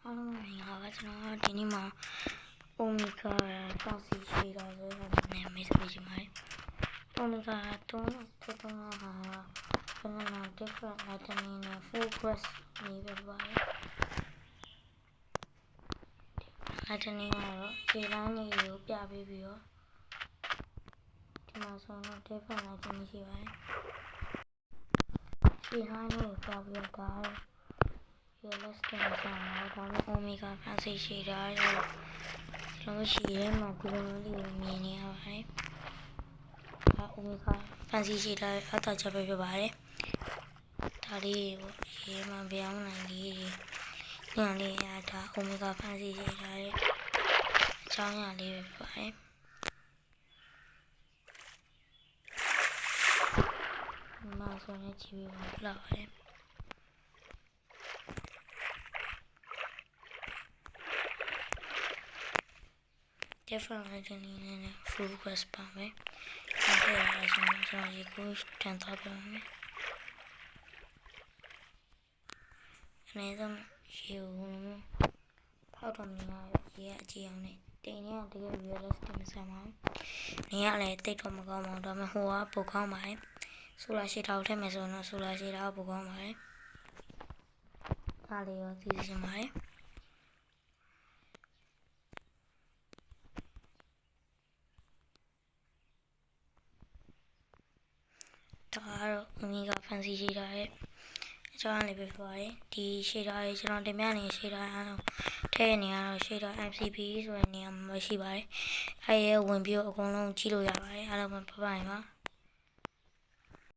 အားလုံးမင်္ဂလာပါကျွန်တော်ဒီနေ့မှာ Omega Fancy Shader ဆိုတဲ့နာမည်ဆိုပြီးပါတယ် Omega 3ဟာဘယ်လို different lightning နဲ့ focus နေပဲပါတယ် lightning ကတော့ဒီလိုင်းလေးကိုပြပေးပြီးတော့ဒီမှာဆိုတော့ different lightning ရှိပါတယ်ဒီလိုင်းလေးကိုပြပြီးတော့ဒါlet's get started. Omega Fancy Shader ကျွန်တော်ရှိရဲမှာဒီလိုမျိုးလေးမြင်နေရပါတယ်။ Omega Fancy Shader အတားချက်ပဲဖြစ်ပါတယ်။ဒါလေးကိုရဲမှာပြောင်းနိုင်လေးညလေးရတာ Omega Fancy Shader ရဲ့အကြောင်းအရာလေးပဲဖြစ်ပါတယ်။ဒီမှာဆိုရင်ကြည့်ပြီးပါလောက်ပါတယ်။ different lightning နဲ့ focus ပါမယ်။ဒါကြည့်ရအောင်ကျွန်တော်ရေကိုတန်တော့ပါမယ်။အနေနဲ့ရေကိုဖောက်တော့မြင်ရရေအကြည့်အောင်နဲ့တိမ်နဲ့တကယ် realistic မဆန်ပါဘူး။နေရလဲတိတ်တော့မကောင်းပါဘူး။ဒါပေမဲ့ဟိုကပိုကောင်းပါတယ်။ solar shader ကိုထည့်မယ်ဆိုတော့ solar shader ကပိုကောင်းပါတယ်။ဒါလေးရောသိချင်ပါတယ်။ဒါကတော့ Omega Fancy Shader ရဲ့အကြောင်းလေးပဲဖြစ်ပါတယ်ဒီ shader ရဲ့ကျွန်တော်တင်ပြနေတဲ့ shader အားလုံးထည့်နေရတော့ shader MCP ဆိုတဲ့နေရာမှာရှိပါတယ်အဲရဲ့ဝင်ပြီးတော့အကုန်လုံးကြည့်လို့ရပါတယ်အားလုံးပဲပြပါရင်ပါ